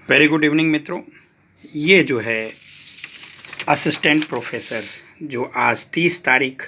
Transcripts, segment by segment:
Very good evening मित्रों। ये जो है असिस्टेंट प्रोफेसर जो आज 30 तारीख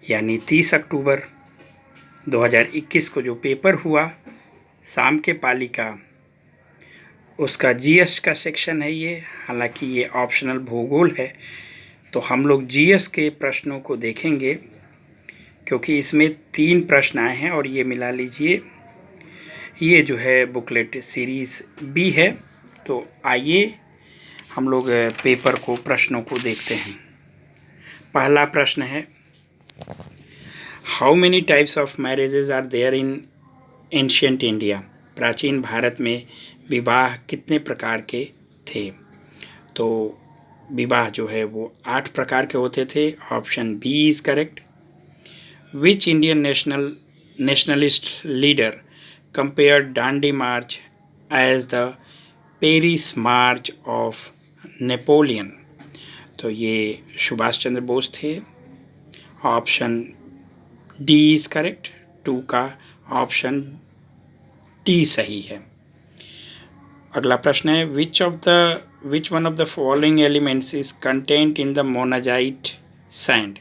यानी 30 अक्टूबर 2021 को जो पेपर हुआ शाम के पाली का, उसका जीएस का सेक्शन है ये। हालांकि ये ऑप्शनल भूगोल है, तो हम लोग जीएस के प्रश्नों को देखेंगे क्योंकि इसमें 3 प्रश्न आए हैं और ये मिला लीजिए, ये जो है बुकलेट सीरीज़ बी है। तो आइए हम लोग पेपर को, प्रश्नों को देखते हैं। पहला प्रश्न है, how many types of marriages are there in ancient India? प्राचीन भारत में विवाह कितने प्रकार के थे? तो विवाह जो है वो 8 प्रकार के होते थे। Option B is correct. Which Indian nationalist leader compared Dandi March as the Paris March of Napoleon? तो ये सुभाष चंद्र बोस थे। Option D is correct. 2 का ऑप्शन डी सही है। अगला प्रश्न है, which one of the following elements is content in the monazite sand?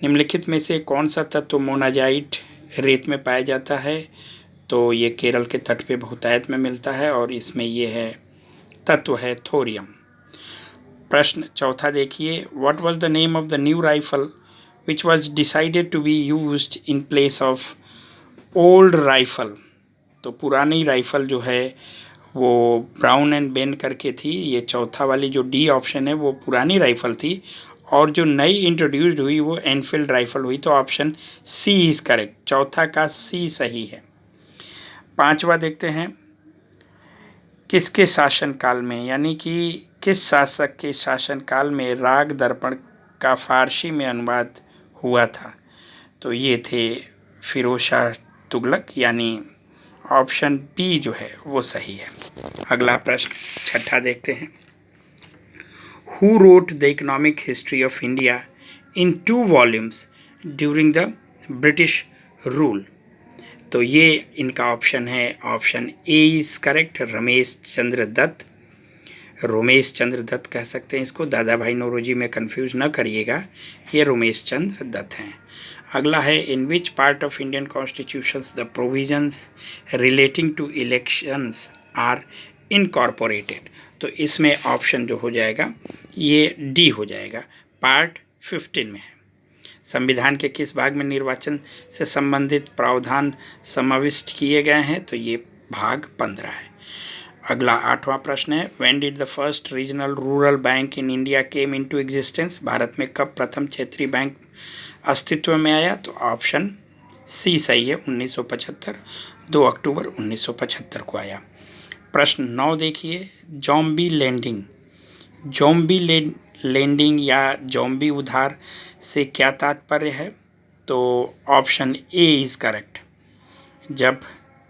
निम्नलिखित में से कौन सा तत्व मोनाजाइट रेत में पाया जाता है? तो ये केरल के तट पे बहुतायत में मिलता है और इसमें ये है तत्व है थोरियम। प्रश्न चौथा देखिए, what was the name of the new rifle which was decided to be used in place of old rifle? तो पुरानी राइफल जो है वो ब्राउन एंड बेन करके थी। ये चौथा वाली जो डी ऑप्शन है वो पुरानी राइफल थी और जो नई इंट्रोड्यूस्ड हुई वो एनफील्ड राइफल हुई। तो ऑप्शन सी इज करेक्ट। चौथा का सी सही है। पांचवा देखते हैं, किसके शासनकाल में, यानी कि किस शासक के शासनकाल में राग दर्पण का फारसी में अनुवाद हुआ था? तो ये थे फिरोज शाह तुगलक, यानी ऑप्शन बी जो है वो सही है। अगला प्रश्न छठा देखते हैं, who wrote the economic history of India in 2 volumes during the British rule? तो ये इनका ऑप्शन है, option A is correct, Ramesh Chandra Dutt. Romesh Chandra Dutt कह सकते हैं इसको, दादा भाई नौरोजी में कंफ्यूज न करिएगा, ये रोमेश चंद्र दत्त हैं। अगला है, in which part of Indian constitutions the provisions relating to elections are incorporated? तो इसमें ऑप्शन जो हो जाएगा ये डी हो जाएगा, पार्ट 15 में है। संविधान के किस भाग में निर्वाचन से संबंधित प्रावधान समाविष्ट किए गए हैं? तो ये भाग 15 है। अगला 8वां प्रश्न है, when did the first regional rural bank in India came into existence? Bharat में कब प्रथम क्षेत्रीय बैंक अस्तित्व में आया? तो ऑप्शन सी सही है, 1975, 2 अक्टूबर 1975 को आया। प्रश्न 9 देखिए, ज़ॉम्बी लेंडिंग या ज़ॉम्बी उधार से क्या तात्पर्य है? तो ऑप्शन ए इज करेक्ट। जब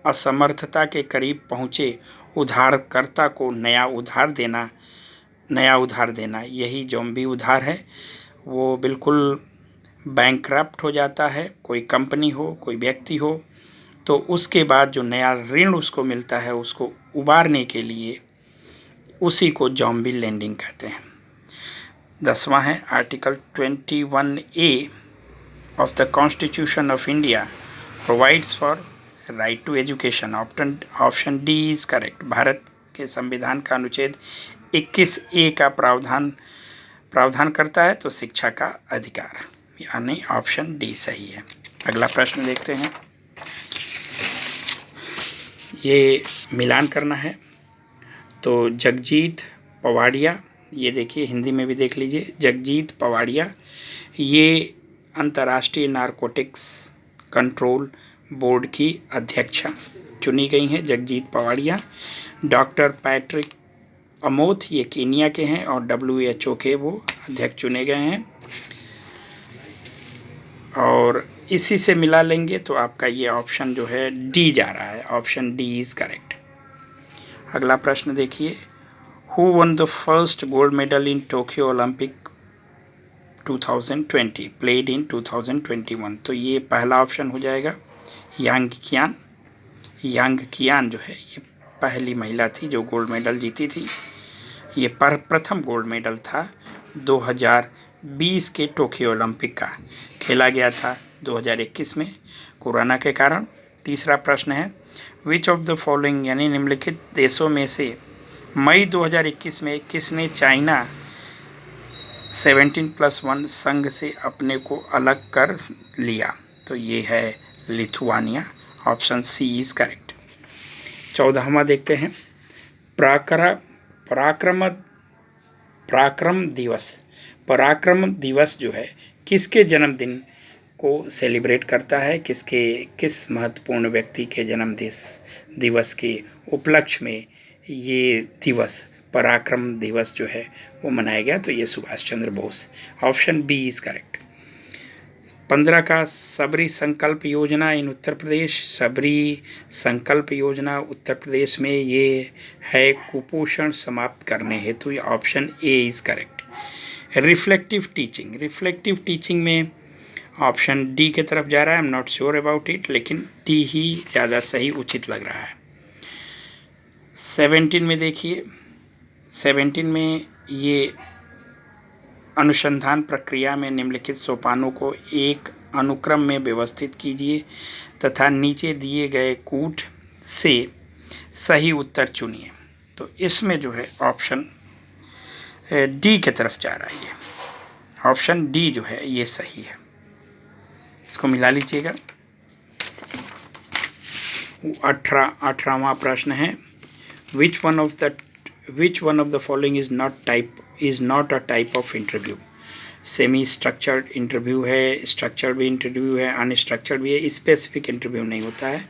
असमर्थता के करीब पहुँचे उधारकर्ता को नया उधार देना यही ज़ॉम्बी उधार है। वो बिल्कुल बैंकरप्ट हो जाता है, कोई कंपनी हो, कोई व्यक्ति हो, तो उसके बाद जो नया ऋण उसको मिलता है उसको उबारने के लिए उसी को ज़ॉम्बी लेंडिंग कहते हैं। 10वां है, article 21A of the constitution of India provides for right to education? Option D is correct. भारत के संविधान का अनुच्छेद 21A का प्रावधान करता है तो शिक्षा का अधिकार, यानी ऑप्शन डी सही है। अगला प्रश्न देखते हैं, ये मिलान करना है। तो जगजीत पवाड़िया, ये देखिए हिंदी में भी देख लीजिए, जगजीत पवाड़िया ये अंतर्राष्ट्रीय नारकोटिक्स कंट्रोल बोर्ड की अध्यक्षा चुनी गई हैं, जगजीत पवाड़िया। डॉक्टर पैट्रिक अमोथ ये कीनिया के हैं और WHO के वो अध्यक्ष चुने गए हैं। और इसी से मिला लेंगे तो आपका ये ऑप्शन जो है डी जा रहा है, ऑप्शन डी इज करेक्ट। अगला प्रश्न देखिए, who one the first gold medal in Tokyo Olympic 2020 played in 2021? तो ये पहला ऑप्शन हो जाएगा यांग कियान जो है ये पहली महिला थी जो गोल्ड मेडल जीती थी। ये प्रथम गोल्ड मेडल था 2020 के टोक्यो ओलंपिक का, खेला गया था 2021 में कोरोना के कारण। तीसरा प्रश्न है, विच ऑफ द फॉलोइंग यानी निम्नलिखित देशों में से मई 2021 में किसने चाइना 17+1 संघ से अपने को अलग कर लिया? तो ये है Lithuania. Option C is correct. 14वां देखते हैं, पराक्रम दिवस। पराक्रम दिवस जो है किसके जन्मदिन को सेलिब्रेट करता है? किस महत्वपूर्ण व्यक्ति के जन्म दिवस के उपलक्ष्य में ये दिवस पराक्रम दिवस जो है वो मनाया गया? तो ये Subhash Chandra Bose. Option B is correct. 15 का सबरी संकल्प योजना इन उत्तर प्रदेश। सबरी संकल्प योजना उत्तर प्रदेश में ये है कुपोषण समाप्त करने हेतु। ये option A is correct. Reflective teaching में ऑप्शन डी के तरफ जा रहा है। I am not sure about it, लेकिन डी ही ज़्यादा सही उचित लग रहा है। 17 में देखिए, 17 में ये अनुसंधान प्रक्रिया में निम्नलिखित सोपानों को एक अनुक्रम में व्यवस्थित कीजिए तथा नीचे दिए गए कूट से सही उत्तर चुनिए। तो इसमें जो है ऑप्शन डी के तरफ जा रहा है। ये ऑप्शन डी जो है ये सही है, इसको मिला लीजिएगा। 18वां प्रश्न है, which one of the following is not a type of interview? Semi structured interview है, स्ट्रक्चर्ड भी इंटरव्यू है, अनस्ट्रक्चर्ड भी है, स्पेसिफिक इंटरव्यू नहीं होता है।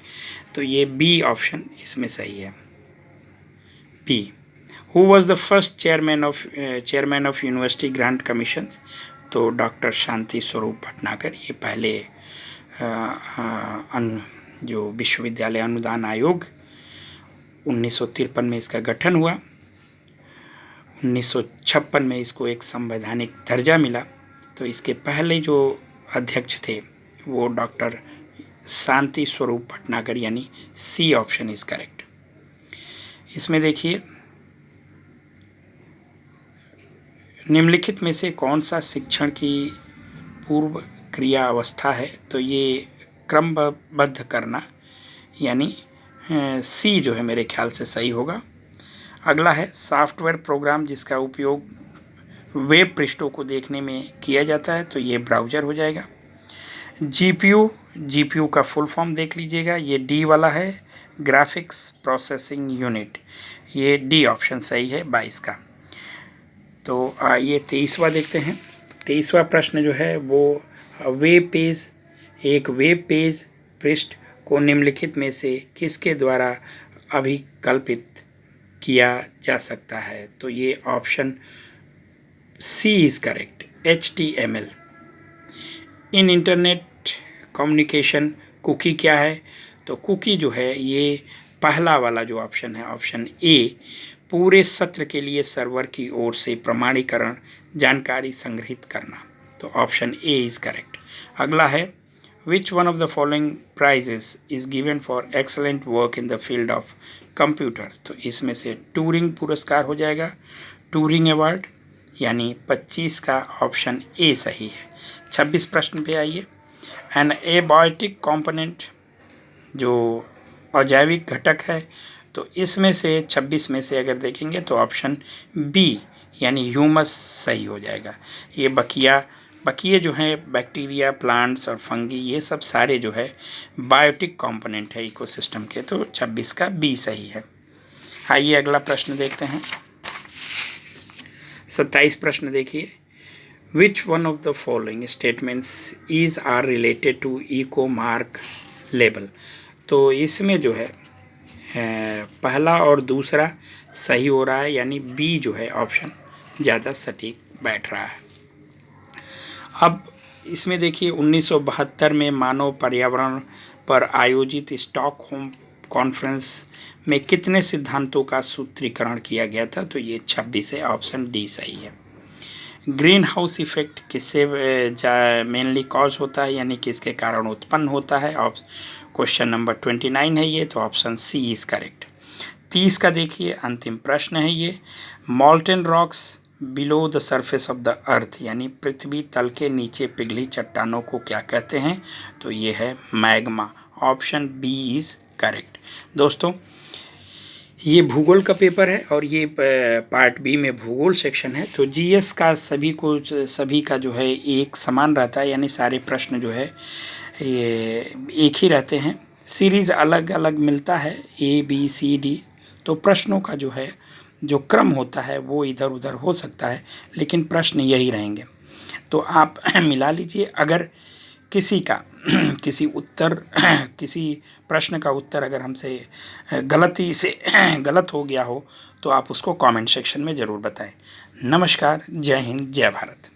तो ये बी ऑप्शन इसमें सही है, B. Who was the first chairman of University Grants Commission? तो डॉक्टर शांति स्वरूप भटनागर। ये पहले जो विश्वविद्यालय अनुदान आयोग 1953 में इसका गठन हुआ। 1956 में इसको एक संवैधानिक दर्जा मिला। तो इसके पहले जो अध्यक्ष थे वो डॉक्टर शांति स्वरूप भटनागर, यानी सी ऑप्शन इज करेक्ट। इसमें देखिए, निम्नलिखित में से कौन सा शिक्षण की पूर्व क्रिया अवस्था है? तो ये क्रमबद्ध करना, यानी सी जो है मेरे ख्याल से सही होगा। अगला है सॉफ्टवेयर प्रोग्राम जिसका उपयोग वेब पृष्ठों को देखने में किया जाता है। तो ये ब्राउज़र हो जाएगा। जीपीयू का फुल फॉर्म देख लीजिएगा, ये डी वाला है, ग्राफिक्स प्रोसेसिंग यूनिट। ये डी ऑप्शन सही है 22 का। तो ये 23वां देखते हैं। 23वां प्रश्न जो है वो एक वेब पेज पृष्ठ को निम्नलिखित में से किसके द्वारा अभिकल्पित किया जा सकता है? तो ये option C is correct, HTML। In internet communication cookie क्या है? तो कुकी जो है ये पहला वाला जो ऑप्शन है, ऑप्शन ए, पूरे सत्र के लिए सर्वर की ओर से प्रमाणीकरण जानकारी संग्रहित करना। तो ऑप्शन ए इज करेक्ट। अगला है, which one of the following prizes is given for excellent work in the field of computer? तो इसमें से टूरिंग पुरस्कार हो जाएगा, टूरिंग अवार्ड, यानी 25 का ऑप्शन ए सही है। 26 प्रश्न पे आइए। एन एबायोटिक कंपोनेंट जो अजैविक घटक है, तो इसमें से 26 में से अगर देखेंगे तो ऑप्शन बी यानी ह्यूमस सही हो जाएगा। ये बकिए जो हैं बैक्टीरिया, प्लांट्स और फंगी, ये सब सारे जो है बायोटिक कंपोनेंट है इकोसिस्टम के। तो 26 का बी सही है। आइए अगला प्रश्न देखते हैं। 27 प्रश्न देखिए, which one of the following statements is are related to eco mark label? तो इसमें जो है पहला और दूसरा सही हो रहा है, यानी बी जो है ऑप्शन ज़्यादा सटीक बैठ रहा है। अब इसमें देखिए, 1972 में मानव पर्यावरण पर आयोजित स्टॉकहोम कॉन्फ्रेंस में कितने सिद्धांतों का सूत्रीकरण किया गया था? तो ये 26 है, ऑप्शन डी सही है। ग्रीन हाउस इफेक्ट किससे मेनली कॉज होता है, यानी किसके कारण उत्पन्न होता है? क्वेश्चन नंबर 29 है ये, तो ऑप्शन सी इज करेक्ट। 30 का देखिए अंतिम प्रश्न है ये, molten rocks below the surface of the earth, यानी पृथ्वी तल के नीचे पिघली चट्टानों को क्या कहते हैं? तो ये है magma. Option B is correct. दोस्तों, ये भूगोल का पेपर है और ये पार्ट बी में भूगोल सेक्शन है। तो जीएस का सभी का जो है एक समान रहता है, यानी सारे प्रश्न जो है ये एक ही रहते हैं। सीरीज़ अलग अलग मिलता है, ए बी सी डी, तो प्रश्नों का जो है जो क्रम होता है वो इधर उधर हो सकता है, लेकिन प्रश्न यही रहेंगे। तो आप मिला लीजिए। अगर किसी का किसी प्रश्न का उत्तर अगर हमसे गलती से गलत हो गया हो तो आप उसको कमेंट सेक्शन में ज़रूर बताएं। नमस्कार, जय हिंद, जय भारत।